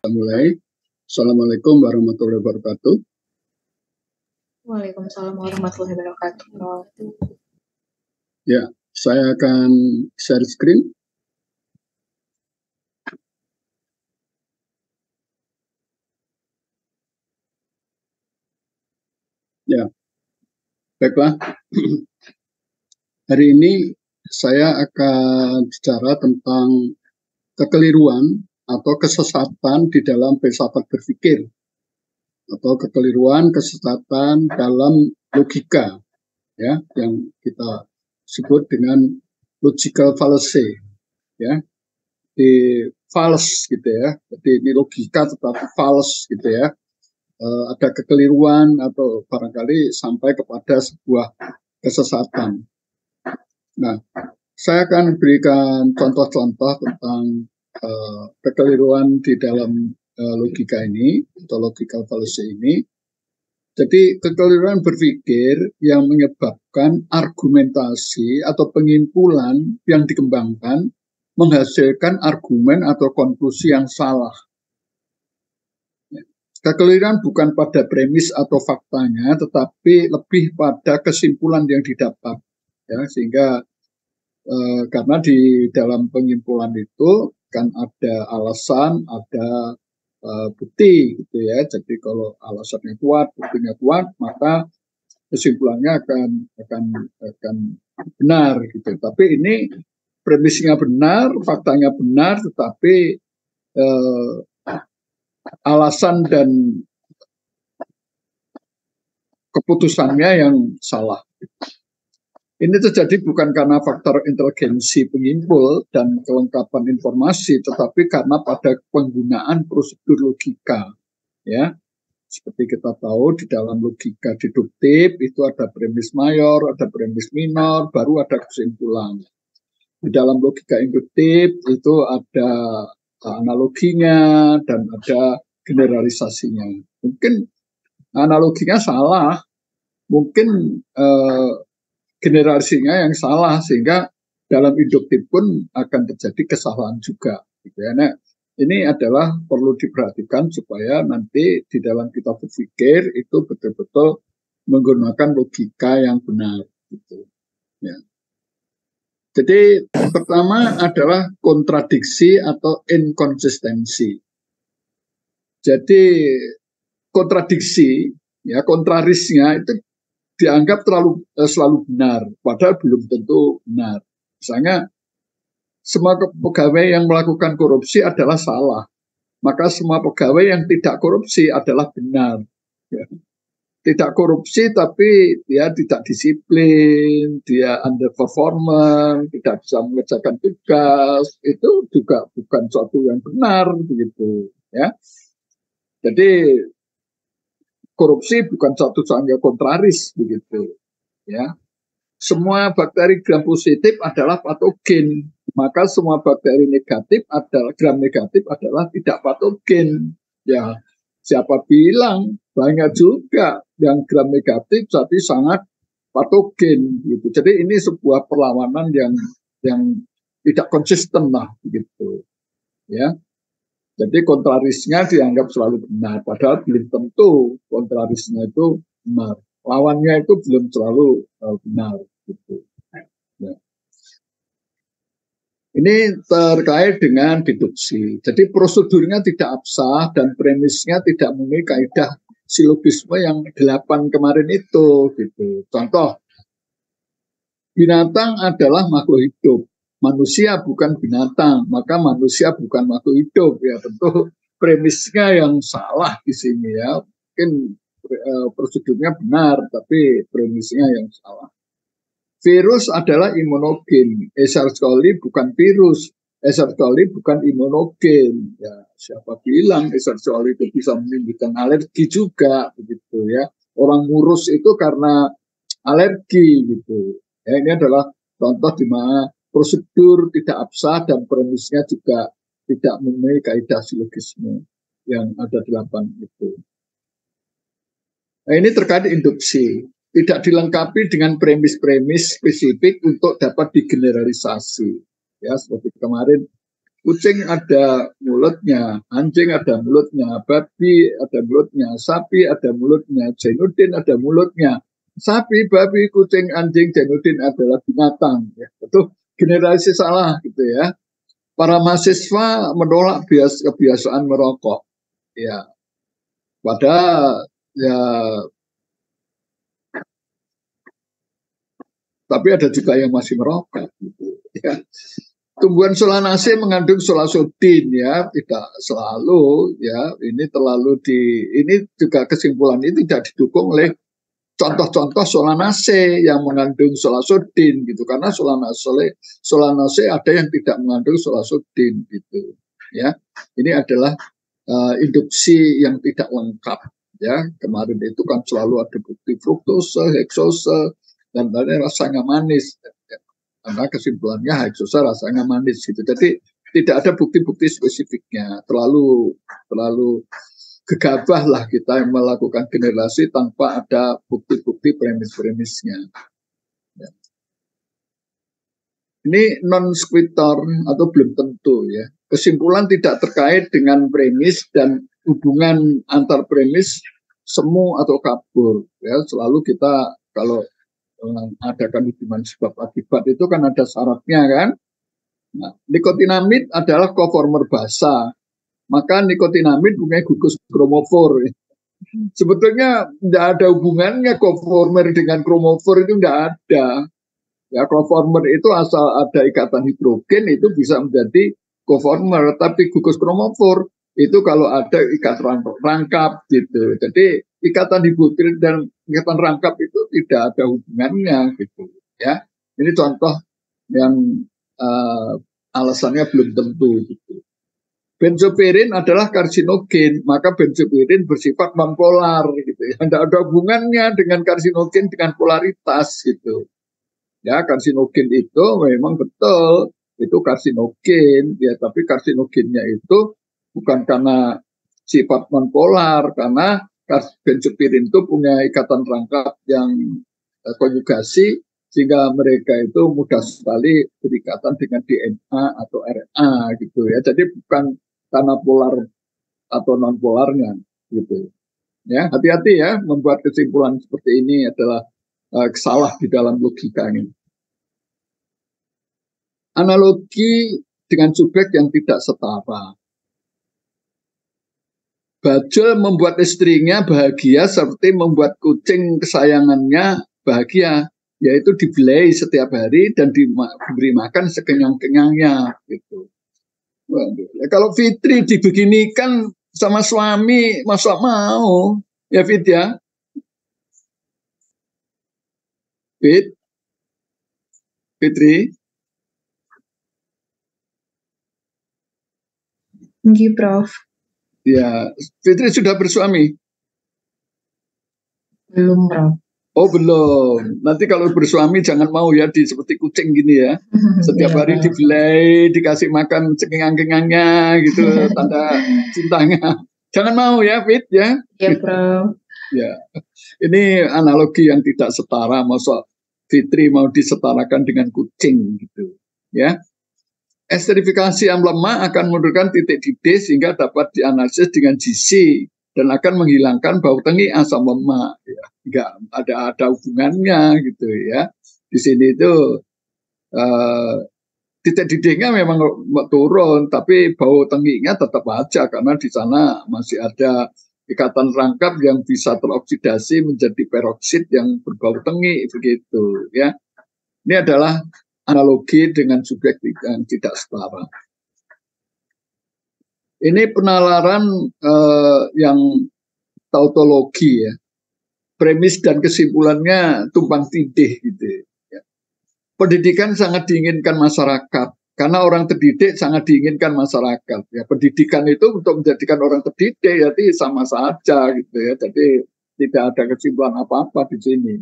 Mulai. Assalamualaikum warahmatullahi wabarakatuh. Waalaikumsalam warahmatullahi wabarakatuh. Ya, saya akan share screen. Ya, baiklah. Hari ini saya akan bicara tentang kekeliruan atau kesesatan di dalam filsafat berpikir, atau kekeliruan, kesesatan dalam logika, ya, yang kita sebut dengan logical fallacy, ya, di false gitu ya. Jadi ini logika tetapi false gitu ya. Ada kekeliruan atau barangkali sampai kepada sebuah kesesatan. Nah, saya akan berikan contoh-contoh tentang kekeliruan di dalam logika ini atau logical fallacy ini. Jadi kekeliruan berpikir yang menyebabkan argumentasi atau pengimpulan yang dikembangkan menghasilkan argumen atau konklusi yang salah. Kekeliruan bukan pada premis atau faktanya, tetapi lebih pada kesimpulan yang didapat. Ya, sehingga karena di dalam pengimpulan itu kan ada alasan, ada bukti, gitu ya. Jadi kalau alasannya kuat, buktinya kuat, maka kesimpulannya akan benar, gitu. Tapi ini premisnya benar, faktanya benar, tetapi alasan dan keputusannya yang salah. Ini terjadi bukan karena faktor inteligensi penyimpul dan kelengkapan informasi, tetapi karena pada penggunaan prosedur logika. Ya, seperti kita tahu di dalam logika deduktif itu ada premis mayor, ada premis minor, baru ada kesimpulan. Di dalam logika induktif itu ada analoginya dan ada generalisasinya. Mungkin analoginya salah, mungkin generasinya yang salah, sehingga dalam induktif pun akan terjadi kesalahan juga. Gitu ya. Nah, ini adalah perlu diperhatikan supaya nanti di dalam kita berpikir itu betul-betul menggunakan logika yang benar. Gitu. Ya. Jadi pertama adalah kontradiksi atau inkonsistensi. Jadi kontradiksi, ya, kontrarisnya itu dianggap selalu benar, padahal belum tentu benar. Misalnya, semua pegawai yang melakukan korupsi adalah salah, maka semua pegawai yang tidak korupsi adalah benar. Ya. Tidak korupsi tapi dia tidak disiplin, dia underperformance, tidak bisa mengerjakan tugas, itu juga bukan suatu yang benar, begitu. Ya. Jadi korupsi bukan suatu yang kontraris, begitu. Ya. Semua bakteri gram positif adalah patogen, maka semua bakteri negatif adalah gram negatif adalah tidak patogen. Ya, siapa bilang banyak juga yang gram negatif tapi sangat patogen gitu. Jadi ini sebuah perlawanan yang tidak konsisten lah begitu. Ya. Jadi kontrarisnya dianggap selalu benar, padahal belum tentu kontrarisnya itu benar. Lawannya itu belum selalu benar. Gitu. Ya. Ini terkait dengan deduksi. Jadi prosedurnya tidak absah dan premisnya tidak memenuhi kaidah silogisme yang 8 kemarin itu. Gitu. Contoh, binatang adalah makhluk hidup. Manusia bukan binatang, maka manusia bukan makhluk hidup. Ya tentu premisnya yang salah di sini ya. Mungkin prosedurnya benar, tapi premisnya yang salah. Virus adalah imunogen. Escherichia coli bukan virus. Escherichia coli bukan imunogen. Ya, siapa bilang Escherichia coli itu bisa menimbulkan alergi juga, begitu ya. Orang ngurus itu karena alergi, gitu. Ya, ini adalah contoh di mana prosedur tidak absah dan premisnya juga tidak memenuhi kaidah silogisme yang ada 8 itu. Nah, ini terkait induksi. Tidak dilengkapi dengan premis-premis spesifik untuk dapat digeneralisasi. Ya, seperti kemarin Kucing ada mulutnya, anjing ada mulutnya, babi ada mulutnya, sapi ada mulutnya, Jainuddin ada mulutnya. Sapi, babi, kucing, anjing, Jainuddin adalah binatang. Ya. Itu generasi salah gitu ya. Para mahasiswa menolak kebiasaan merokok. Ya, padahal ya, tapi ada juga yang masih merokok. Gitu, ya. Tumbuhan solanase mengandung solasodin ya, tidak selalu ya. Ini juga kesimpulan ini tidak didukung oleh contoh-contoh solanase yang mengandung solasodin gitu, karena solanase ada yang tidak mengandung solasodin gitu ya. Ini adalah induksi yang tidak lengkap ya. Kemarin itu kan selalu ada bukti fruktose, heksose dan lain rasanya manis. Karena kesimpulannya heksosa rasanya manis gitu. Jadi tidak ada bukti-bukti spesifiknya. Terlalu gegabah lah kita yang melakukan generasi tanpa ada bukti-bukti premis-premisnya. Ya. Ini non sequitur atau belum tentu ya. Kesimpulan tidak terkait dengan premis dan hubungan antar premis semu atau kabur. Ya, selalu kita kalau adakan hubungan sebab akibat itu kan ada syaratnya kan. Nah, nikotinamid adalah koformer basa, maka nikotinamid punya gugus kromofor. Sebetulnya tidak ada hubungannya koformer dengan kromofor, itu tidak ada. Ya, koformer itu asal ada ikatan hidrogen itu bisa menjadi koformer, tapi gugus kromofor itu kalau ada ikatan rangkap gitu. Jadi ikatan hidrogen dan ikatan rangkap itu tidak ada hubungannya gitu ya. Ini contoh yang alasannya belum tentu gitu. Benzopirin adalah karsinogen, maka benzopirin bersifat nonpolar gitu ya. Tidak ada hubungannya dengan karsinogen dengan polaritas gitu. Ya, karsinogen itu memang betul itu karsinogen ya, tapi karsinogennya itu bukan karena sifat nonpolar, karena benzopirin itu punya ikatan rangkap yang konjugasi sehingga mereka itu mudah sekali berikatan dengan DNA atau RNA gitu ya. Jadi bukan karena polar atau non polarnya gitu. Ya, hati-hati ya membuat kesimpulan seperti ini adalah salah di dalam logika ini. Analogi dengan subjek yang tidak setara. Bajul membuat istrinya bahagia seperti membuat kucing kesayangannya bahagia, yaitu dibelai setiap hari dan diberi makan sekenyang-kenyangnya gitu. Ya, kalau Fitri dibeginikan sama suami, masa mau ya Fit ya? Fitri? Nggih, Prof. Ya, Fitri sudah bersuami? Belum, Prof. Oh belum. Nanti kalau bersuami jangan mau ya seperti kucing gini ya. Setiap hari dibelai, dikasih makan cengengang-kengangnya gitu, tanda cintanya. Jangan mau ya, Fit ya. Ya, Prof. Ya, ini analogi yang tidak setara. Masa Fitri mau disetarakan dengan kucing gitu, ya. Esterifikasi yang lemah akan menurunkan titik didih sehingga dapat dianalisis dengan GC dan akan menghilangkan bau tengi asam lemak. Ya. Enggak ada hubungannya gitu ya. Di sini itu titik didihnya memang turun, tapi bau tenginya tetap aja karena di sana masih ada ikatan rangkap yang bisa teroksidasi menjadi peroksid yang berbau tengi begitu ya. Ini adalah analogi dengan subjek yang tidak setara. Ini penalaran yang tautologi ya. Premis dan kesimpulannya tumpang tindih gitu ya. Pendidikan sangat diinginkan masyarakat karena orang terdidik sangat diinginkan masyarakat ya. Pendidikan itu untuk menjadikan orang terdidik jadi sama saja gitu ya. Jadi tidak ada kesimpulan apa-apa di sini.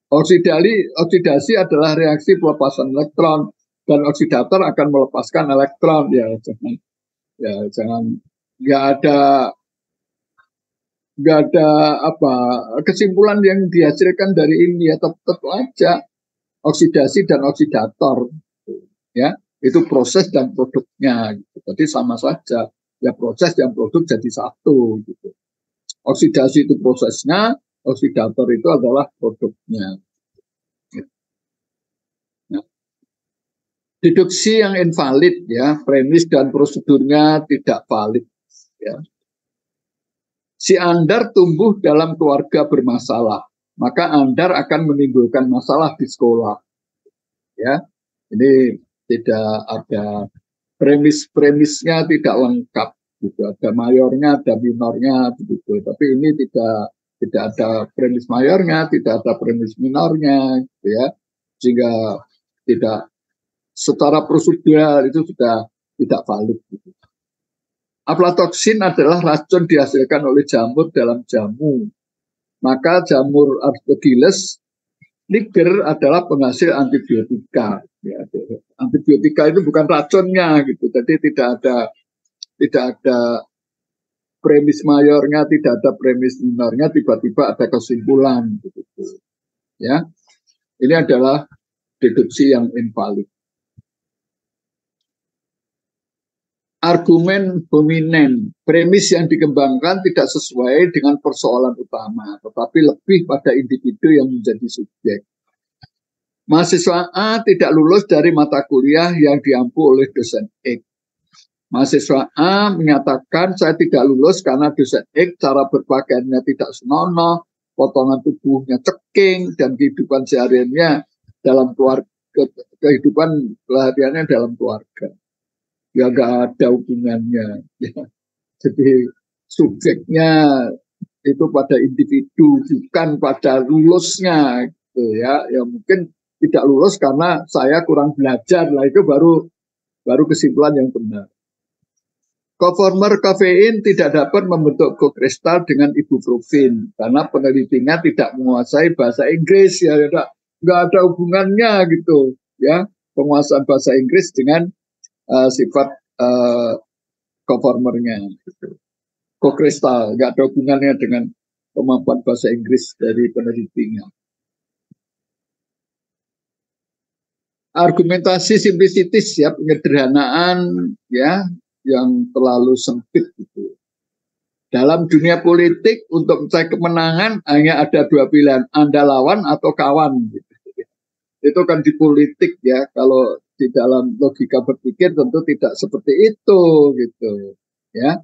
Oksidasi adalah reaksi pelepasan elektron dan oksidator akan melepaskan elektron ya. Jangan nggak ada apa kesimpulan yang dihasilkan dari ini ya, tetap aja oksidasi dan oksidator ya. Itu proses dan produknya gitu. Jadi sama saja, ya proses dan produk jadi satu gitu. Oksidasi itu prosesnya, oksidator itu adalah produknya. Nah, deduksi yang invalid ya, premis dan prosedurnya tidak valid ya. Si Andar tumbuh dalam keluarga bermasalah, maka Andar akan menimbulkan masalah di sekolah ya. Ini tidak ada premisnya tidak lengkap gitu. Ada mayornya, ada minornya begitu. Tapi ini tidak ada premis mayornya, tidak ada premis minornya gitu ya. Sehingga tidak secara prosedural itu sudah tidak valid gitu. Aflatoksin adalah racun dihasilkan oleh jamur dalam jamu. Maka jamur Aspergillus niger adalah penghasil antibiotika. Ya, antibiotika itu bukan racunnya gitu. Jadi tidak ada premis mayornya, tidak ada premis minornya, tiba-tiba ada kesimpulan gitu. Ya. Ini adalah deduksi yang invalid. Argumen dominen, premis yang dikembangkan tidak sesuai dengan persoalan utama, tetapi lebih pada individu yang menjadi subjek. Mahasiswa A tidak lulus dari mata kuliah yang diampu oleh dosen X. Mahasiswa A menyatakan saya tidak lulus karena dosen X cara berpakaiannya tidak senonoh, potongan tubuhnya ceking, dan kehidupan sehariannya dalam keluarga, kehidupan kesehariannya dalam keluarga. Ya nggak ada hubungannya. Ya. Jadi subjeknya itu pada individu, bukan pada lulusnya. Gitu ya. Ya mungkin tidak lulus karena saya kurang belajar. Lah itu baru kesimpulan yang benar. Koformer kafein tidak dapat membentuk kokristal dengan ibuprofen karena penelitinya tidak menguasai bahasa Inggris ya, nggak ada hubungannya gitu ya, penguasaan bahasa Inggris dengan sifat koformernya gitu. Kokristal nggak ada hubungannya dengan kemampuan bahasa Inggris dari penelitinya. Argumentasi simplicitis ya, penyederhanaan ya yang terlalu sempit gitu. Dalam dunia politik untuk mencapai kemenangan hanya ada dua pilihan, Anda lawan atau kawan gitu. Itu kan di politik ya, kalau di dalam logika berpikir tentu tidak seperti itu gitu ya.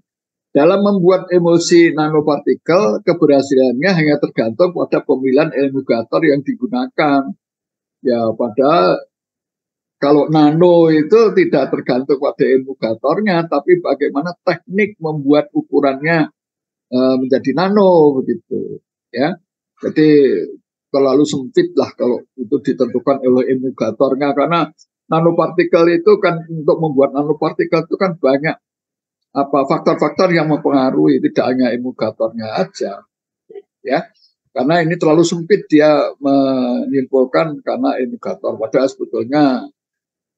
Dalam membuat emosi nanopartikel, keberhasilannya hanya tergantung pada pemilihan emulgator yang digunakan. Ya, pada kalau nano itu tidak tergantung pada emulgatornya, tapi bagaimana teknik membuat ukurannya menjadi nano begitu, ya. Jadi terlalu sempit lah kalau itu ditentukan oleh emulgatornya, karena nanopartikel itu kan, untuk membuat nanopartikel itu kan banyak faktor-faktor yang mempengaruhi, tidak hanya emulgatornya aja, ya. Karena ini terlalu sempit dia menyimpulkan karena emulgator, padahal sebetulnya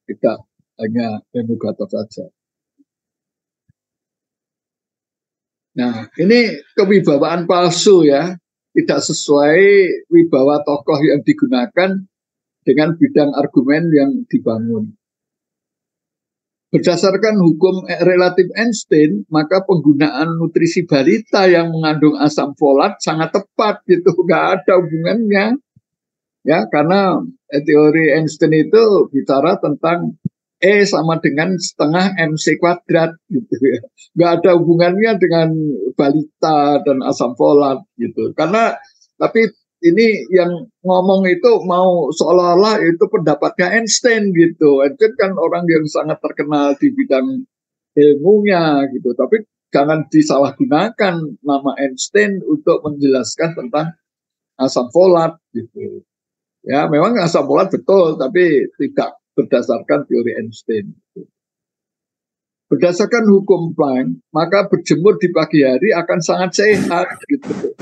tidak hanya emulgator saja. Nah, ini kewibawaan palsu ya, tidak sesuai wibawa tokoh yang digunakan dengan bidang argumen yang dibangun. Berdasarkan hukum relatif Einstein, maka penggunaan nutrisi balita yang mengandung asam folat sangat tepat gitu, nggak ada hubungannya. Ya, karena teori Einstein itu bicara tentang E sama dengan setengah MC kuadrat gitu ya. Nggak ada hubungannya dengan balita dan asam folat gitu. Karena tapi ini yang ngomong itu mau seolah-olah itu pendapatnya Einstein gitu. Einstein kan orang yang sangat terkenal di bidang ilmunya gitu. Tapi jangan disalahgunakan nama Einstein untuk menjelaskan tentang asam folat gitu. Ya, memang asam folat betul, tapi tidak berdasarkan teori Einstein. Berdasarkan hukum Planck, maka berjemur di pagi hari akan sangat sehat. Gitu.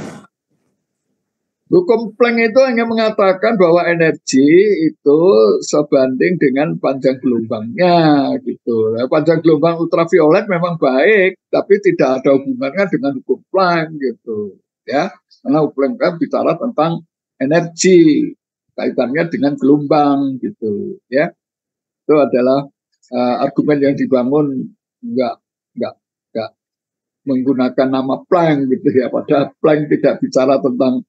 Hukum Planck itu hanya mengatakan bahwa energi itu sebanding dengan panjang gelombangnya. Gitu. Panjang gelombang ultraviolet memang baik, tapi tidak ada hubungannya dengan hukum Planck. Gitu. Ya, karena hukum Planck bicara tentang energi, kaitannya dengan gelombang gitu ya. Itu adalah argumen yang dibangun nggak nggak nggak menggunakan nama Planck gitu ya, padahal Planck tidak bicara tentang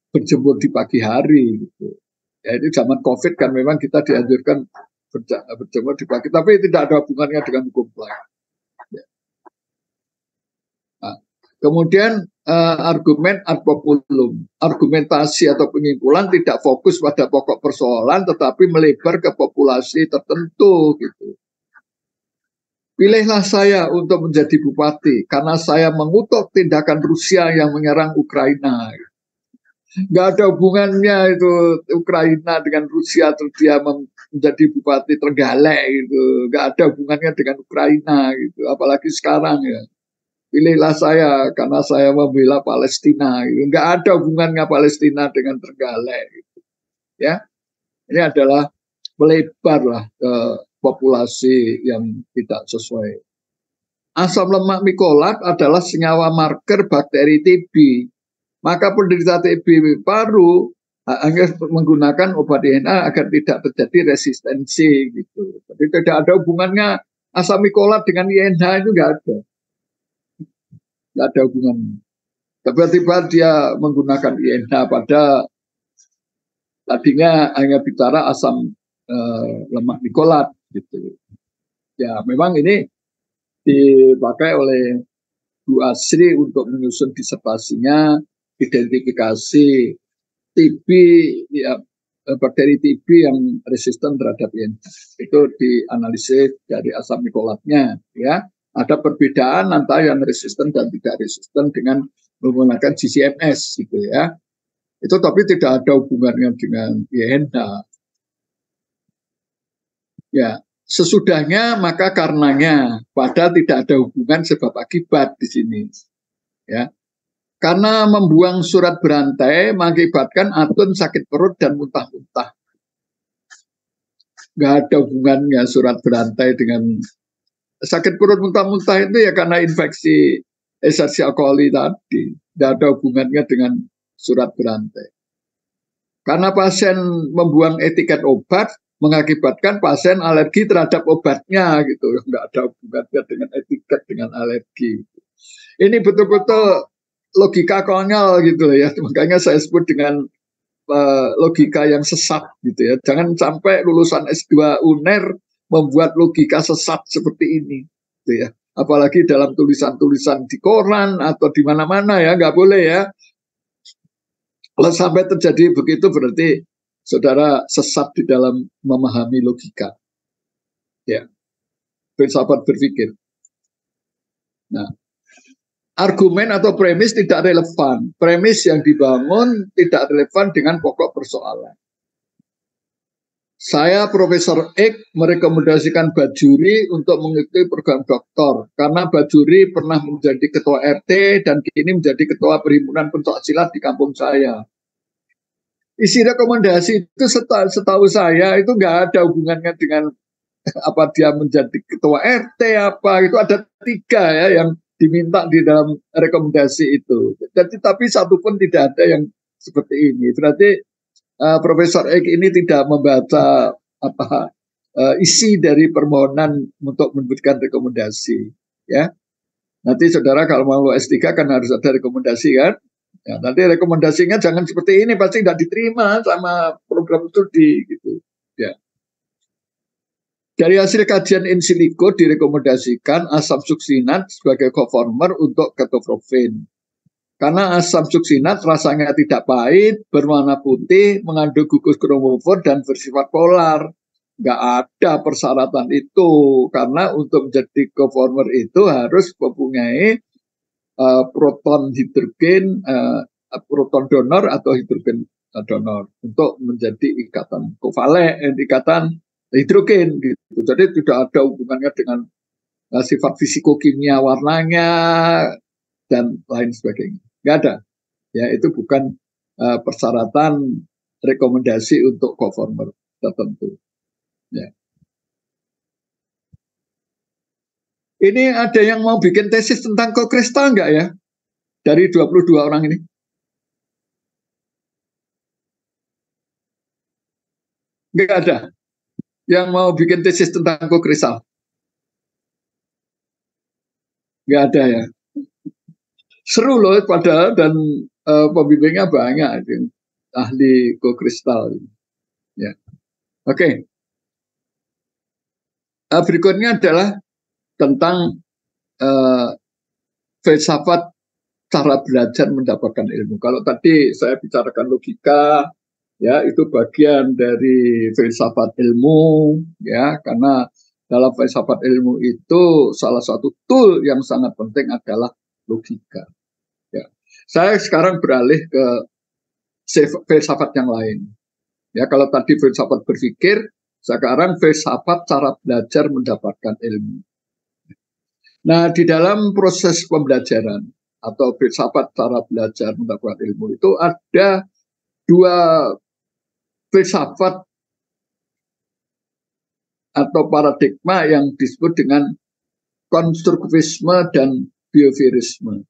berjemur di pagi hari gitu. Ya itu zaman COVID kan memang kita dianjurkan berjemur di pagi, tapi tidak ada hubungannya dengan hukum Planck. Ya. Nah, kemudian argumen ad populum, argumentasi atau penyimpulan tidak fokus pada pokok persoalan, tetapi melebar ke populasi tertentu gitu. Pilihlah saya untuk menjadi bupati karena saya mengutuk tindakan Rusia yang menyerang Ukraina. Nggak ada hubungannya itu Ukraina dengan Rusia terus dia menjadi bupati Trenggalek gitu. Nggak ada hubungannya dengan Ukraina gitu. Apalagi sekarang ya. Pilihlah saya karena saya membela Palestina gitu. Nggak ada hubungannya Palestina dengan Trenggalek gitu. Ya. Ini adalah melebar lah ke populasi yang tidak sesuai. Asam lemak mikolat adalah senyawa marker bakteri TB. Maka penderita TB paru hanya menggunakan obat DNA agar tidak terjadi resistensi gitu. Jadi tidak ada hubungannya asam mikolat dengan INH itu nggak ada hubungannya. Tiba-tiba dia menggunakan INH pada tadinya hanya bicara asam lemak mikolat gitu. Ya memang ini dipakai oleh Bu Asri untuk menyusun disertasinya, identifikasi TB ya, bakteri TB yang resisten terhadap INH. Itu dianalisis dari asam mikolatnya ya. Ada perbedaan antara yang resisten dan tidak resisten dengan menggunakan GCMS gitu ya. Itu tapi tidak ada hubungannya dengan INH. Ya, sesudahnya maka karenanya pada tidak ada hubungan sebab akibat di sini. Ya. Karena membuang surat berantai mengakibatkan Atun sakit perut dan muntah-muntah. Nggak ada hubungannya surat berantai dengan sakit perut muntah-muntah itu ya karena infeksi Escherichia coli tadi. Nggak ada hubungannya dengan surat berantai. Karena pasien membuang etiket obat mengakibatkan pasien alergi terhadap obatnya gitu. Nggak ada hubungannya dengan etiket dengan alergi. Ini betul-betul logika konyol gitu ya. Makanya saya sebut dengan logika yang sesat gitu ya. Jangan sampai lulusan S2 UNER membuat logika sesat seperti ini gitu ya. Apalagi dalam tulisan-tulisan di koran atau di mana-mana ya, nggak boleh ya. Kalau sampai terjadi begitu berarti saudara sesat di dalam memahami logika. Ya, filsafat berpikir. Nah, argumen atau premis tidak relevan. Premis yang dibangun tidak relevan dengan pokok persoalan. Saya Profesor X merekomendasikan Bajuri untuk mengikuti program doktor karena Bajuri pernah menjadi ketua RT dan kini menjadi ketua perhimpunan pencak silat di kampung saya. Isi rekomendasi itu setahu saya itu nggak ada hubungannya dengan apa dia menjadi ketua RT apa, itu ada 3 ya yang diminta di dalam rekomendasi itu. Jadi tapi satu pun tidak ada yang seperti ini. Berarti Profesor X ini tidak membaca apa isi dari permohonan untuk memberikan rekomendasi. Ya, nanti saudara kalau mau S3 kan harus ada rekomendasi kan. Ya, nanti rekomendasinya jangan seperti ini, pasti tidak diterima sama program studi gitu. Ya. Dari hasil kajian in silico direkomendasikan asam suksinat sebagai coformer untuk ketoprofen. Karena asam suksinat rasanya tidak pahit, berwarna putih, mengandung gugus kromofor dan bersifat polar. Nggak ada persyaratan itu, karena untuk menjadi coformer itu harus mempunyai proton hidrogen, proton donor atau hidrogen donor untuk menjadi ikatan kovalen, ikatan hidrogen gitu. Jadi tidak ada hubungannya dengan sifat fisikokimia warnanya dan lain sebagainya. Nggak ada. Ya, itu bukan persyaratan rekomendasi untuk coformer tertentu. Ya. Ini ada yang mau bikin tesis tentang kokristal enggak ya? Dari 22 orang ini. Enggak ada. Yang mau bikin tesis tentang kokristal? Nggak ada ya. Seru loh padahal, dan pembimbingnya banyak, ahli kokristal. Ya. Oke. Berikutnya adalah tentang filsafat cara belajar mendapatkan ilmu. Kalau tadi saya bicarakan logika, ya itu bagian dari filsafat ilmu, ya, karena dalam filsafat ilmu itu salah satu tool yang sangat penting adalah logika. Ya. Saya sekarang beralih ke filsafat yang lain. Ya, kalau tadi filsafat berpikir, sekarang filsafat cara belajar mendapatkan ilmu. Nah, di dalam proses pembelajaran atau filsafat cara belajar mendapatkan ilmu itu ada dua filsafat atau paradigma yang disebut dengan konstruktivisme dan behaviorisme.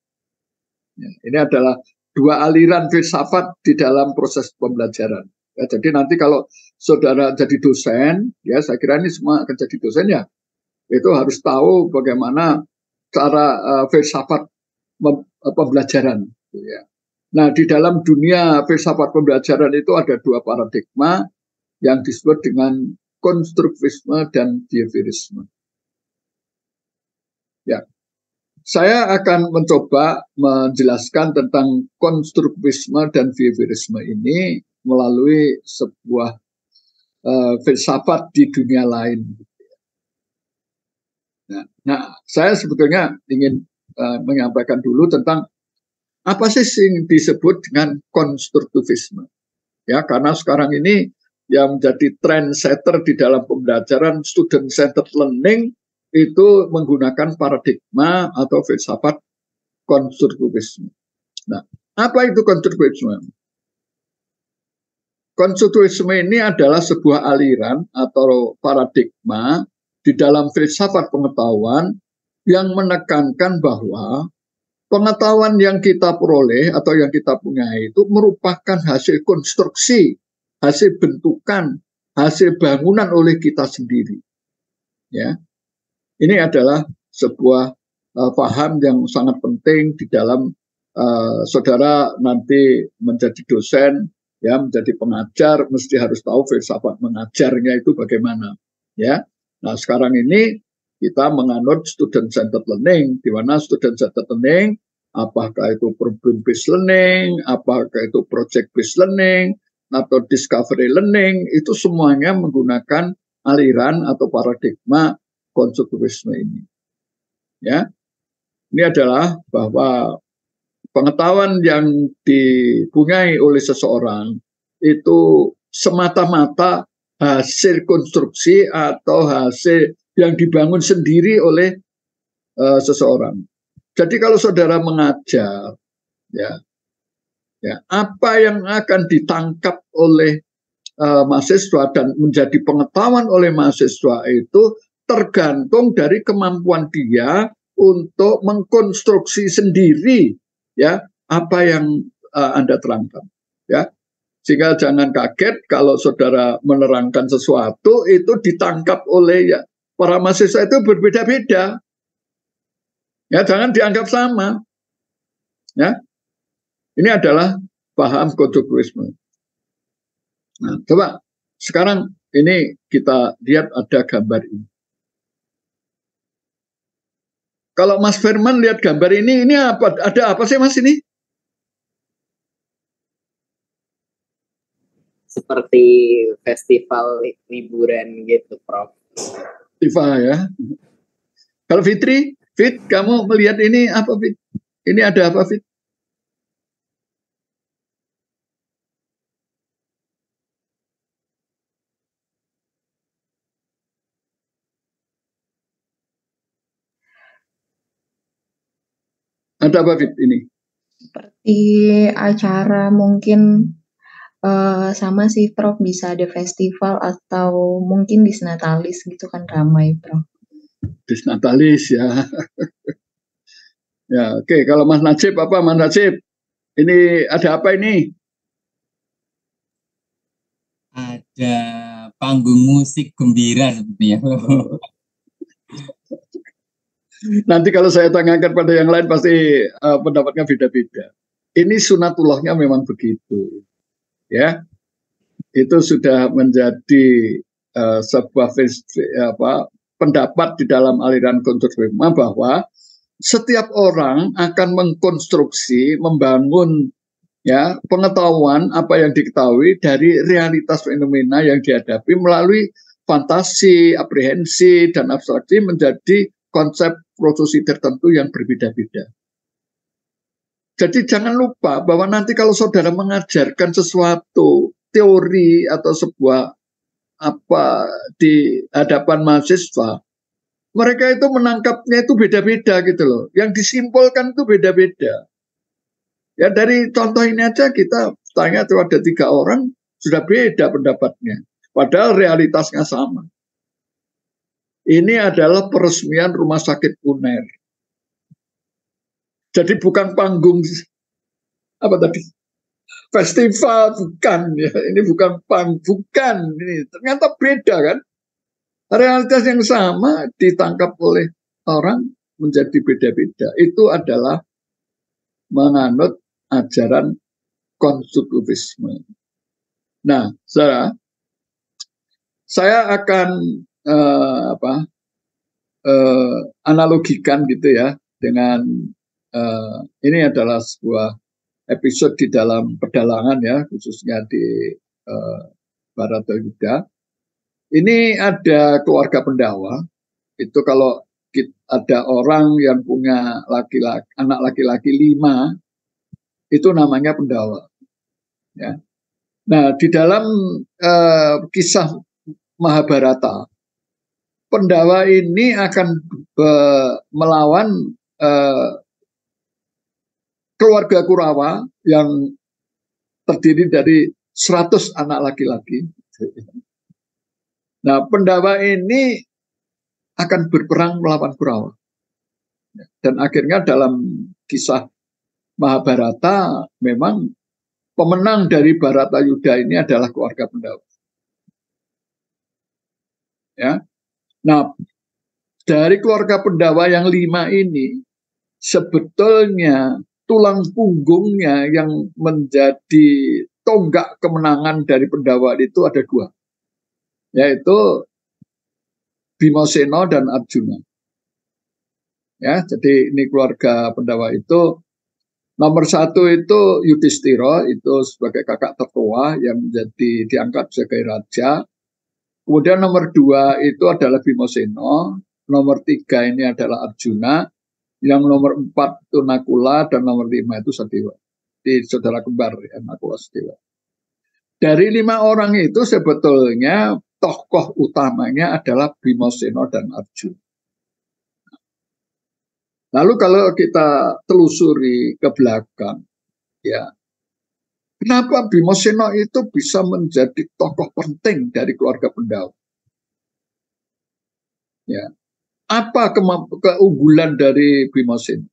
Ya, ini adalah dua aliran filsafat di dalam proses pembelajaran. Ya, jadi nanti kalau saudara jadi dosen, ya saya kira ini semua akan jadi dosen ya, itu harus tahu bagaimana cara filsafat pembelajaran. Ya. Nah, di dalam dunia filsafat pembelajaran itu ada dua paradigma yang disebut dengan konstruktivisme dan behaviorisme. Ya, saya akan mencoba menjelaskan tentang konstruktivisme dan behaviorisme ini melalui sebuah filsafat di dunia lain. Nah, saya sebetulnya ingin menyampaikan dulu tentang apa sih yang disebut dengan konstruktivisme. Ya, karena sekarang ini yang menjadi trendsetter di dalam pembelajaran student centered learning itu menggunakan paradigma atau filsafat konstruktivisme. Nah, apa itu konstruktivisme? Konstruktivisme ini adalah sebuah aliran atau paradigma di dalam filsafat pengetahuan yang menekankan bahwa pengetahuan yang kita peroleh atau yang kita punya itu merupakan hasil konstruksi, hasil bentukan, hasil bangunan oleh kita sendiri. Ya, ini adalah sebuah paham yang sangat penting di dalam saudara nanti menjadi dosen, ya, menjadi pengajar, mesti harus tahu filsafat mengajarnya itu bagaimana. Ya, nah sekarang ini kita menganut student centered learning, di mana student centered learning, apakah itu problem based learning, apakah itu project based learning, atau discovery learning, itu semuanya menggunakan aliran atau paradigma konstruktivisme ini. Ya, ini adalah bahwa pengetahuan yang dipunyai oleh seseorang itu semata-mata hasil konstruksi atau hasil yang dibangun sendiri oleh seseorang. Jadi kalau saudara mengajar, ya, apa yang akan ditangkap oleh mahasiswa dan menjadi pengetahuan oleh mahasiswa itu tergantung dari kemampuan dia untuk mengkonstruksi sendiri, ya, apa yang Anda terangkan, ya. Sehingga jangan kaget kalau saudara menerangkan sesuatu itu ditangkap oleh ya para mahasiswa itu berbeda-beda. Ya, jangan dianggap sama. Ya. Ini adalah paham konstruktivisme. Nah, coba sekarang ini kita lihat ada gambar ini. Kalau Mas Firman lihat gambar ini apa? Ada apa sih Mas ini? Seperti festival liburan gitu, Prof. Festival ya. Kalau Fitri, Fit, kamu melihat ini apa, Fit? Ini ada apa, Fit? Ada apa, Fit, ini? Seperti acara mungkin sama sih Prof, bisa ada festival atau mungkin disnatalis gitu kan ramai Prof. Disnatalis ya. Ya, oke. Kalau Mas Najib apa, Mas Najib? Ini ada apa ini? Ada panggung musik gembira sepertinya. Nanti kalau saya tanyakan pada yang lain pasti pendapatnya beda-beda. Ini sunatullahnya memang begitu, ya. Itu sudah menjadi sebuah pendapat di dalam aliran konstruksi bahwa setiap orang akan mengkonstruksi, membangun ya pengetahuan apa yang diketahui dari realitas fenomena yang dihadapi melalui fantasi, aprehensi, dan abstraksi menjadi konsep filosofi tertentu yang berbeda-beda. Jadi jangan lupa bahwa nanti kalau saudara mengajarkan sesuatu teori atau sebuah apa di hadapan mahasiswa, mereka itu menangkapnya itu beda-beda gitu loh. Yang disimpulkan itu beda-beda. Ya dari contoh ini aja kita tanya tuh ada 3 orang sudah beda pendapatnya. Padahal realitasnya sama. Ini adalah peresmian rumah sakit UNER. Jadi bukan panggung apa tadi? Festival bukan ya. Ini bukan bukan ini. Ternyata beda kan? Realitas yang sama ditangkap oleh orang menjadi beda-beda. Itu adalah menganut ajaran konstruktivisme. Nah, saya akan analogikan gitu ya dengan ini adalah sebuah episode di dalam pedalangan ya, khususnya di Bharatayuddha. Ini ada keluarga Pandawa. Itu kalau ada orang yang punya anak laki-laki 5, itu namanya Pandawa. Ya. Nah, di dalam kisah Mahabharata, Pandawa ini akan melawan keluarga Kurawa yang terdiri dari 100 anak laki-laki. Nah, Pandawa ini akan berperang melawan Kurawa. Dan akhirnya dalam kisah Mahabharata memang pemenang dari Bharatayuddha ini adalah keluarga Pandawa. Ya. Nah, dari keluarga Pandawa yang 5 ini sebetulnya tulang punggungnya yang menjadi tonggak kemenangan dari Pandawa itu ada 2. Yaitu Bimasena dan Arjuna. Ya, jadi ini keluarga Pandawa itu nomor 1 itu Yudhistira, itu sebagai kakak tertua yang diangkat sebagai raja. Kemudian nomor 2 itu adalah Bimasena, nomor 3 ini adalah Arjuna, yang nomor 4 itu Nakula, dan nomor 5 itu Sadewa. Di saudara kembar ya, Nakula Sadewa. Dari 5 orang itu sebetulnya tokoh utamanya adalah Bimasena dan Arjuna. Lalu kalau kita telusuri ke belakang, ya, kenapa Bimasena itu bisa menjadi tokoh penting dari keluarga Pandawa? Ya, apa keunggulan dari Bimasena?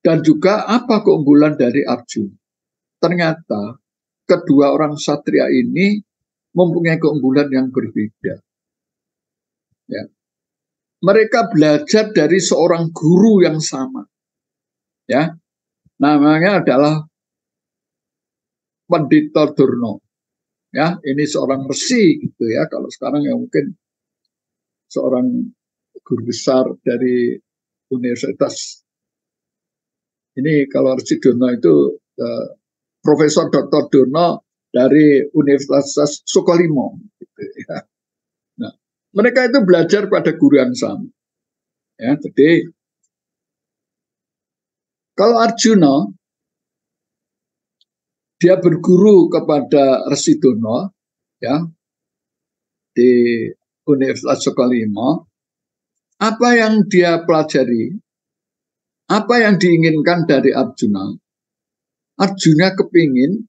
Dan juga apa keunggulan dari Arjuna? Ternyata kedua orang satria ini mempunyai keunggulan yang berbeda. Ya. Mereka belajar dari seorang guru yang sama. Ya. Namanya adalah Pandita Durna. Ya, ini seorang resi gitu ya. Kalau sekarang ya mungkin seorang guru besar dari universitas. Ini kalau Resi Durna itu Profesor Dr. Durna dari Universitas Sukolimo. Gitu ya. Nah, mereka itu belajar pada guru yang sama. Ya, jadi kalau Arjuna dia berguru kepada Resi Durna ya di Universitas Sukolimo, apa yang dia pelajari, apa yang diinginkan dari Arjuna? Arjuna kepingin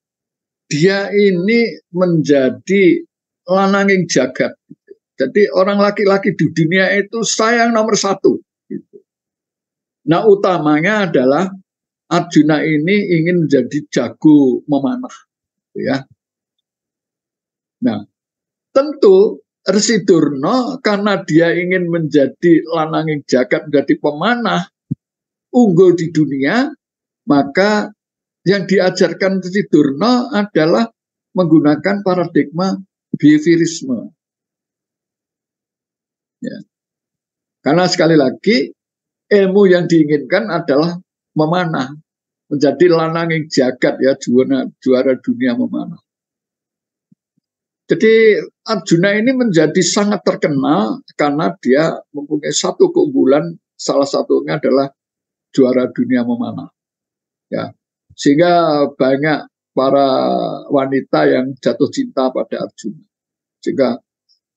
dia ini menjadi lananging jagat. Jadi orang laki-laki di dunia itu saya yang nomor 1. Gitu. Nah utamanya adalah Arjuna ini ingin menjadi jago memanah. Ya. Nah tentu Resi Durna karena dia ingin menjadi lananging jagat, menjadi pemanah unggul di dunia, maka yang diajarkan Resi Durna adalah menggunakan paradigma behaviorisme. Ya. Karena sekali lagi ilmu yang diinginkan adalah memanah, menjadi lananging jagat, ya, juara dunia memanah. Jadi Arjuna ini menjadi sangat terkenal karena dia mempunyai satu keunggulan, salah satunya adalah juara dunia memanah. Ya, sehingga banyak para wanita yang jatuh cinta pada Arjuna. Sehingga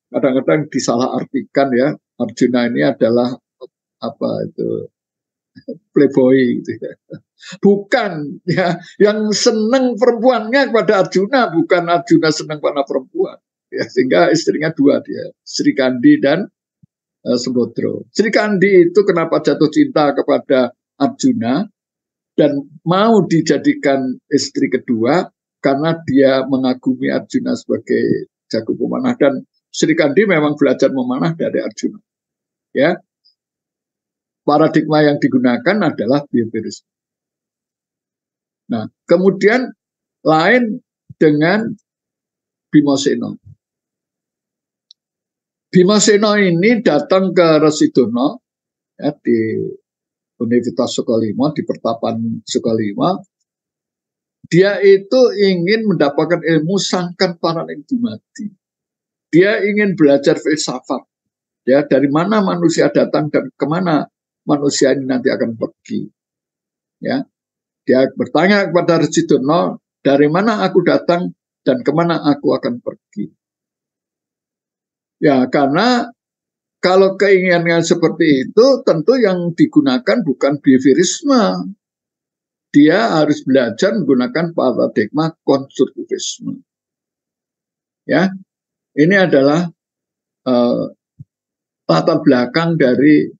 kadang-kadang disalahartikan, ya, Arjuna ini adalah apa itu playboy gitu ya. Bukan, ya, yang seneng perempuannya kepada Arjuna, bukan Arjuna senang pada perempuan, ya, sehingga istrinya dua dia, Sri Kandi dan Sembodro. Sri Kandi itu kenapa jatuh cinta kepada Arjuna dan mau dijadikan istri kedua karena dia mengagumi Arjuna sebagai jago pemanah, dan Sri Kandi memang belajar memanah dari Arjuna. Ya, paradigma yang digunakan adalah behaviorisme. Nah, kemudian lain dengan Bimasena. Bimasena ini datang ke Resi Durna, ya, di Universitas Sukolima, di Pertapan Sukolima. Dia itu ingin mendapatkan ilmu sangkan paraning dumadi. Dia ingin belajar filsafat, ya, dari mana manusia datang dan kemana manusia ini nanti akan pergi. Ya, dia bertanya kepada Resi Durna, dari mana aku datang dan kemana aku akan pergi. Ya, karena kalau keinginannya seperti itu, tentu yang digunakan bukan behaviorisme. Dia harus belajar menggunakan paradigma konstruktivisme. Ya, ini adalah latar belakang dari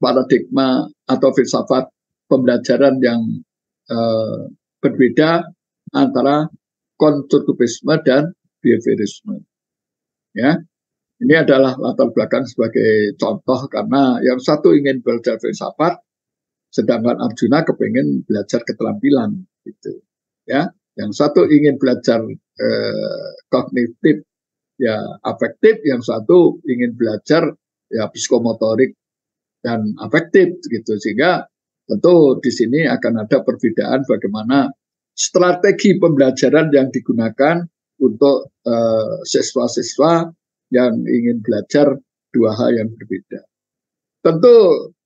paradigma atau filsafat pembelajaran yang berbeda antara konstruktivisme dan behaviorisme. Ya, ini adalah latar belakang sebagai contoh, karena yang satu ingin belajar filsafat, sedangkan Arjuna kepengen belajar keterampilan, gitu. Ya, yang satu ingin belajar kognitif, ya afektif, yang satu ingin belajar ya psikomotorik dan afektif, gitu. Sehingga tentu di sini akan ada perbedaan bagaimana strategi pembelajaran yang digunakan untuk siswa-siswa yang ingin belajar dua hal yang berbeda. Tentu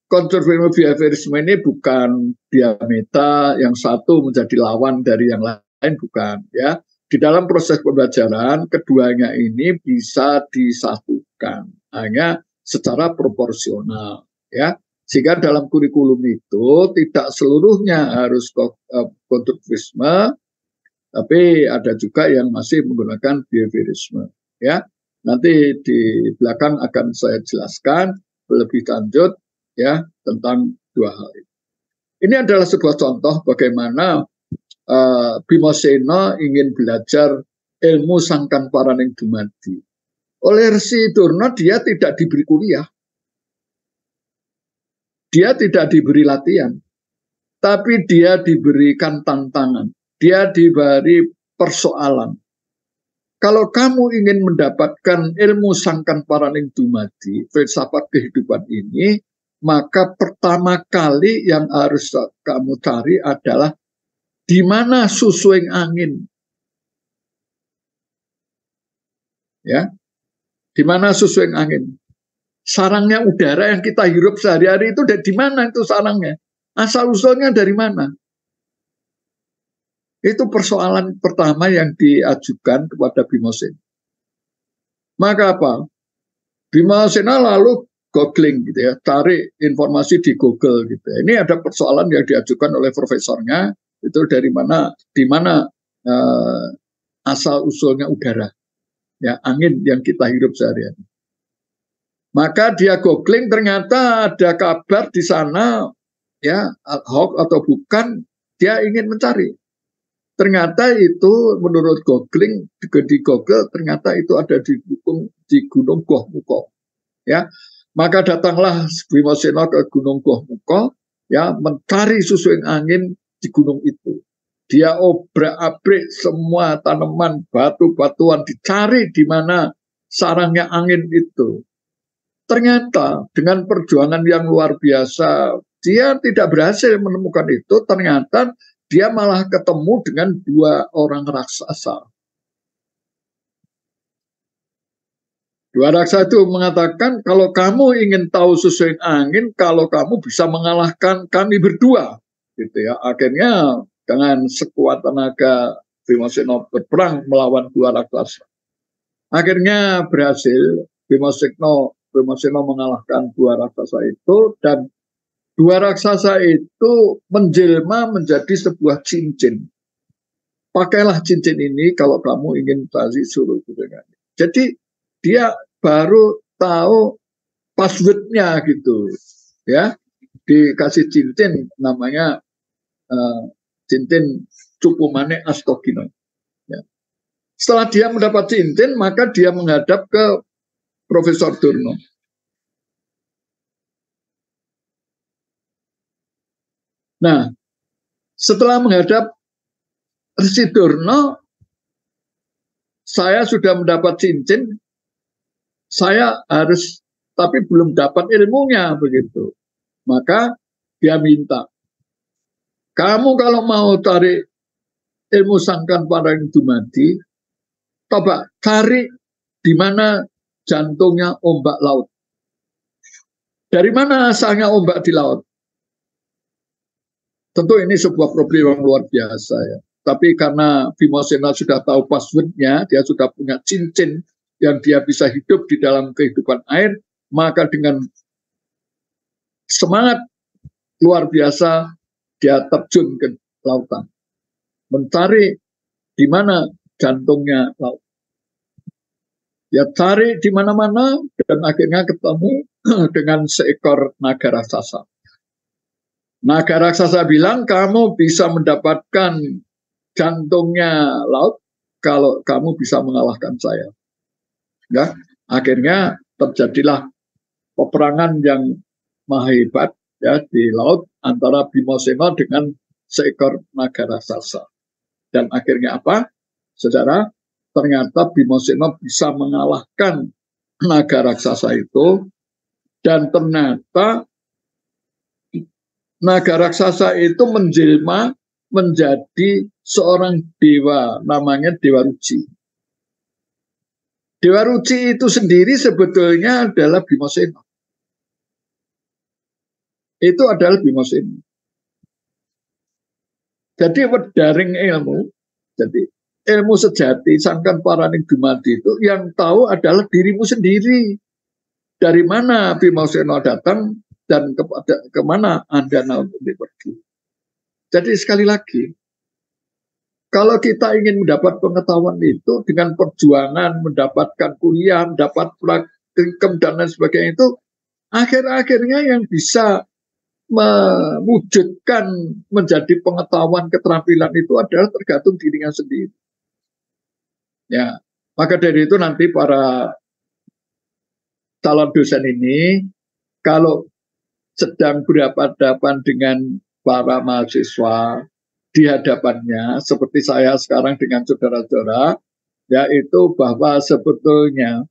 konstruktivisme behaviorisme ini bukan diametra yang satu menjadi lawan dari yang lain, bukan, ya. Di dalam proses pembelajaran keduanya ini bisa disatukan hanya secara proporsional, ya. Sehingga dalam kurikulum itu tidak seluruhnya harus konstruktivisme, tapi ada juga yang masih menggunakan behaviorisme, ya. Nanti di belakang akan saya jelaskan lebih lanjut, ya, tentang dua hal ini. Ini adalah sebuah contoh bagaimana Bimasena ingin belajar ilmu sangkan paraning dumadi. Oleh Resi Durna dia tidak diberi kuliah, dia tidak diberi latihan, tapi dia diberikan tantangan, dia diberi persoalan. Kalau kamu ingin mendapatkan ilmu sangkan paraning dumadi, filsafat kehidupan ini, maka pertama kali yang harus kamu cari adalah di mana susuing angin. Ya, di mana susuing angin? Sarangnya udara yang kita hirup sehari-hari itu di mana itu sarangnya? Asal usulnya dari mana? Itu persoalan pertama yang diajukan kepada Bimasena. Maka apa? Bimasena lalu googling, gitu ya, cari informasi di Google, gitu. Ini ada persoalan yang diajukan oleh profesornya, itu dari mana, di mana asal usulnya udara, ya, angin yang kita hirup sehari-hari. Maka dia googling, ternyata ada kabar di sana, ya, hoax atau bukan, dia ingin mencari. Ternyata itu menurut googling di Google ternyata itu ada di Gunung Gohmuko, ya. Maka datanglah Bima Sena ke Gunung Gohmuko, ya, mencari susuing angin di gunung itu. Dia obrak-abrik semua tanaman, batu-batuan, dicari di mana sarangnya angin itu. Ternyata dengan perjuangan yang luar biasa, dia tidak berhasil menemukan itu. Ternyata dia malah ketemu dengan 2 orang raksasa. 2 raksasa itu mengatakan, kalau kamu ingin tahu susuing angin, kalau kamu bisa mengalahkan kami berdua, gitu ya. Akhirnya dengan sekuat tenaga Bima Sena berperang melawan 2 raksasa. Akhirnya berhasil, Bima Sena mengalahkan 2 raksasa itu, dan 2 raksasa itu menjelma menjadi sebuah cincin. Pakailah cincin ini kalau kamu ingin kasih suruh. Jadi dia baru tahu passwordnya gitu, ya. Dikasih cincin namanya cincin Cupumane Astogino. Ya. Setelah dia mendapat cincin, maka dia menghadap ke Profesor Durna. Nah, setelah menghadap Resi Durna, saya sudah mendapat cincin, saya harus, tapi belum dapat ilmunya begitu. Maka dia minta, kamu kalau mau tarik ilmu Sangkan Parang Dumadi, coba cari di mana jantungnya ombak laut. Dari mana asalnya ombak di laut? Tentu ini sebuah problem yang luar biasa, ya. Tapi karena Bima Sena sudah tahu passwordnya, dia sudah punya cincin yang dia bisa hidup di dalam kehidupan air, maka dengan semangat luar biasa dia terjun ke lautan, mencari di mana jantungnya laut. Dia cari di mana-mana dan akhirnya ketemu dengan seekor naga raksasa. Naga raksasa bilang, kamu bisa mendapatkan jantungnya laut kalau kamu bisa mengalahkan saya. Ya, akhirnya terjadilah peperangan yang maha hebat, ya, di laut antara Bima Sena dengan seekor naga raksasa. Dan akhirnya apa? Saudara, ternyata Bima Sena bisa mengalahkan naga raksasa itu, dan ternyata naga raksasa itu menjelma menjadi seorang dewa, namanya Dewa Ruci. Dewa Ruci itu sendiri sebetulnya adalah Bima Sena. Itu adalah Bima Sena. Jadi daring ilmu, jadi ilmu sejati Sangkan Parang Dumadi itu yang tahu adalah dirimu sendiri. Dari mana Bima Sena datang dan kemana Anda nanti pergi. Jadi sekali lagi, kalau kita ingin mendapat pengetahuan itu dengan perjuangan, mendapatkan kuliah, mendapat praktikum dan lain sebagainya itu, akhir-akhirnya yang bisa mewujudkan menjadi pengetahuan keterampilan itu adalah tergantung dirinya sendiri. Ya, maka dari itu nanti para calon dosen ini kalau sedang berhadapan dengan para mahasiswa di hadapannya, seperti saya sekarang dengan saudara-saudara, yaitu bahwa sebetulnya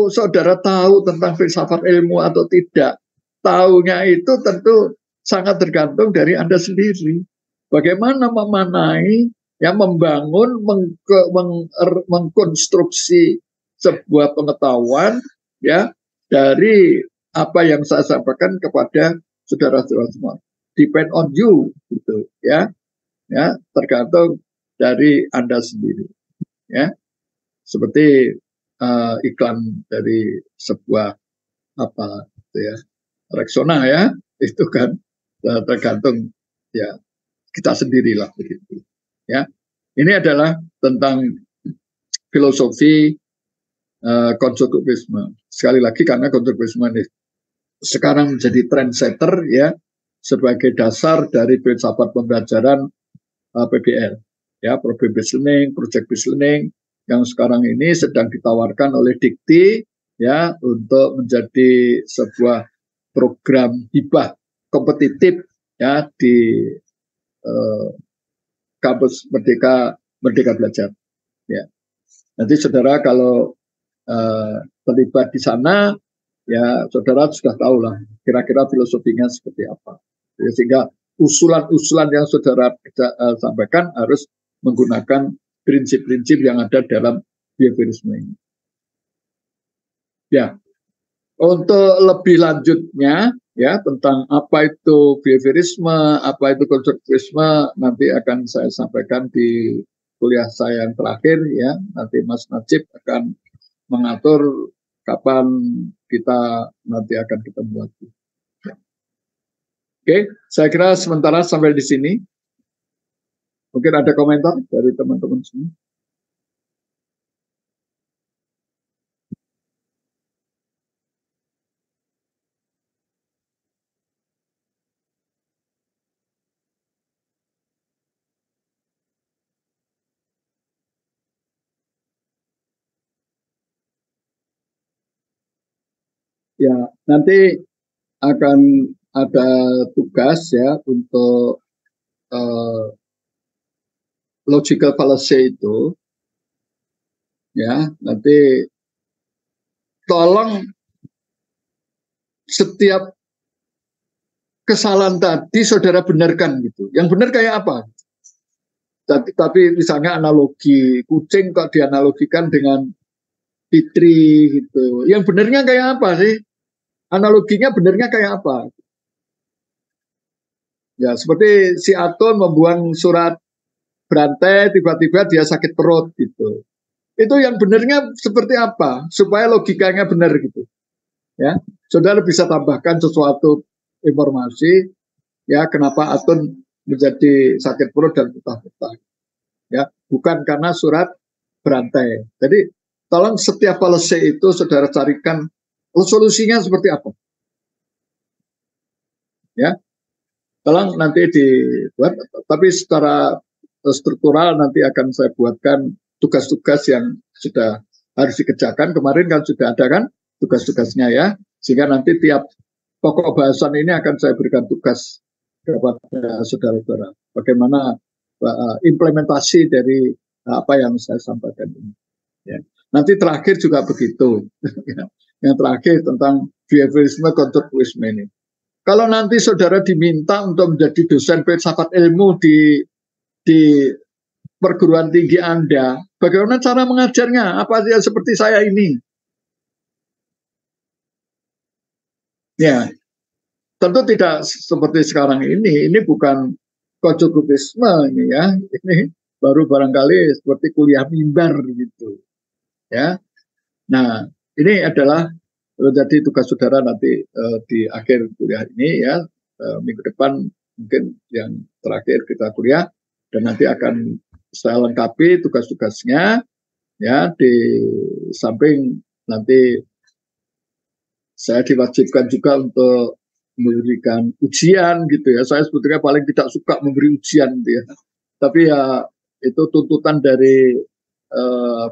saudara tahu tentang filsafat ilmu atau tidak, tahunya itu tentu sangat tergantung dari Anda sendiri. Bagaimana memanai, ya, membangun, mengkonstruksi sebuah pengetahuan, ya, dari apa yang saya sampaikan kepada saudara-saudara semua. Depend on you, gitu, ya, tergantung dari Anda sendiri, ya. Seperti iklan dari sebuah apa, gitu ya, Rexona, ya, itu kan tergantung, ya, kita sendirilah begitu, ya. Ini adalah tentang filosofi konstruktivisme. Sekali lagi karena konstruktivisme ini sekarang menjadi trendsetter, ya, sebagai dasar dari filsafat pembelajaran PBL, ya, problem based learning, project based learning yang sekarang ini sedang ditawarkan oleh Dikti, ya, untuk menjadi sebuah program hibah kompetitif, ya, di kampus Merdeka Belajar, ya. Nanti saudara kalau terlibat di sana, ya saudara sudah tahu lah kira-kira filosofinya seperti apa. Ya, sehingga usulan-usulan yang saudara sampaikan harus menggunakan prinsip-prinsip yang ada dalam behaviorisme ini. Ya, untuk lebih lanjutnya, ya, tentang apa itu behaviorisme, apa itu konstruktivisme, nanti akan saya sampaikan di kuliah saya yang terakhir, ya. Nanti Mas Najib akan mengatur kapan kita nanti akan ketemu lagi. Oke, saya kira sementara sampai di sini. Mungkin ada komentar dari teman-teman semua. Ya, nanti akan ada tugas, ya, untuk logical fallacy itu, ya. Nanti tolong setiap kesalahan tadi saudara benarkan gitu. Yang benar kayak apa? Tapi misalnya analogi kucing kok dianalogikan dengan Fitri gitu. Yang benarnya kayak apa sih? Analoginya benarnya kayak apa? Ya, seperti si Atun membuang surat berantai, tiba-tiba dia sakit perut gitu. Itu yang benarnya seperti apa? Supaya logikanya benar gitu. Ya, saudara bisa tambahkan sesuatu informasi, ya, kenapa Atun menjadi sakit perut dan muntah-muntah. Ya, bukan karena surat berantai. Jadi tolong setiap policy itu saudara carikan solusinya seperti apa. Ya, tolong nanti dibuat, tapi secara struktural nanti akan saya buatkan tugas-tugas yang sudah harus dikerjakan. Kemarin kan sudah ada kan tugas-tugasnya, ya, sehingga nanti tiap pokok bahasan ini akan saya berikan tugas kepada saudara-saudara. Bagaimana implementasi dari apa yang saya sampaikan ini. Ya. Nanti terakhir juga begitu. Yang terakhir tentang behaviorisme konstruktivisme ini. Kalau nanti saudara diminta untuk menjadi dosen filsafat ilmu di perguruan tinggi Anda, bagaimana cara mengajarnya? Apa dia seperti saya ini? Ya, tentu tidak seperti sekarang ini. Ini bukan konstruktivisme ini, ya. Ini baru barangkali seperti kuliah mimbar gitu, ya. Nah, ini adalah jadi tugas saudara nanti di akhir kuliah ini, ya, minggu depan mungkin yang terakhir kita kuliah, dan nanti akan saya lengkapi tugas-tugasnya, ya, di samping nanti saya diwajibkan juga untuk memberikan ujian gitu, ya. Saya sebetulnya paling tidak suka memberi ujian gitu, ya. Tapi ya itu tuntutan dari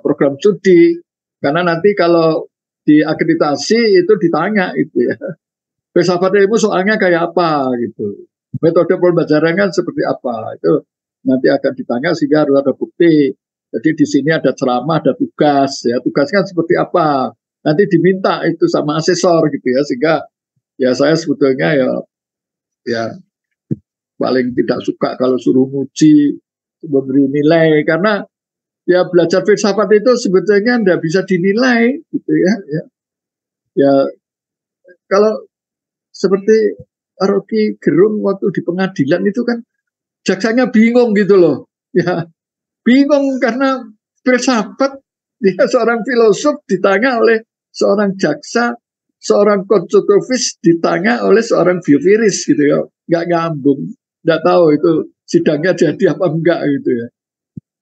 program studi, karena nanti kalau diakreditasi itu ditanya itu, ya. Filsafat ilmu soalnya kayak apa gitu. Metode pembelajaran kan seperti apa, itu nanti akan ditanya sehingga harus ada bukti. Jadi di sini ada ceramah, ada tugas, ya. Tugasnya seperti apa? Nanti diminta itu sama asesor gitu, ya, sehingga ya saya sebetulnya ya paling tidak suka kalau suruh muji, memberi nilai, karena ya belajar filsafat itu sebetulnya tidak bisa dinilai gitu, ya. Ya kalau seperti Rocky Gerung waktu di pengadilan itu kan jaksanya bingung gitu loh, ya, bingung karena filsafat, dia seorang filosof ditanya oleh seorang jaksa, seorang konstruktivis ditanya oleh seorang biofiris gitu, ya, nggak nyambung, nggak tahu itu sidangnya jadi apa enggak gitu, ya.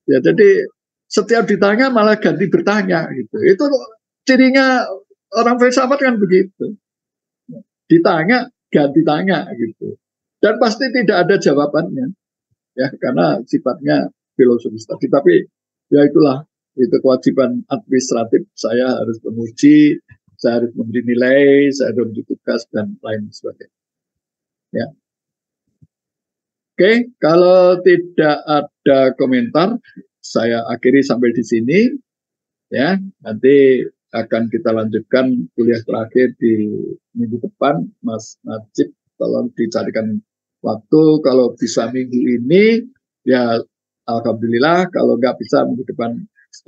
Ya, jadi setiap ditanya malah ganti bertanya gitu. Itu cirinya orang filsafat kan begitu. Ditanya ganti tanya gitu. Dan pasti tidak ada jawabannya. ya, karena sifatnya filosofis tadi. Tapi ya itulah, itu kewajiban administratif, saya harus menguji, saya harus memberi nilai, saya harus memberi tugas dan lain sebagainya. Ya. Oke, kalau tidak ada komentar, saya akhiri sampai di sini. Ya, nanti akan kita lanjutkan kuliah terakhir di minggu depan. Mas Najib, tolong dicarikan waktu. Kalau bisa minggu ini, ya alhamdulillah. Kalau nggak bisa minggu depan,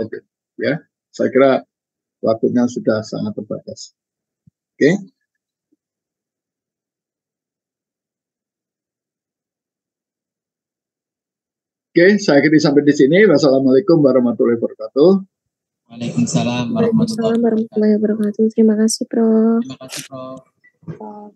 oke. Ya, saya kira waktunya sudah sangat terbatas. Oke. Oke, saya akhiri sampai di sini. Wassalamualaikum warahmatullahi wabarakatuh. Waalaikumsalam Waalaikumsalam warahmatullahi wabarakatuh. Terima kasih, Prof. Terima kasih, Prof.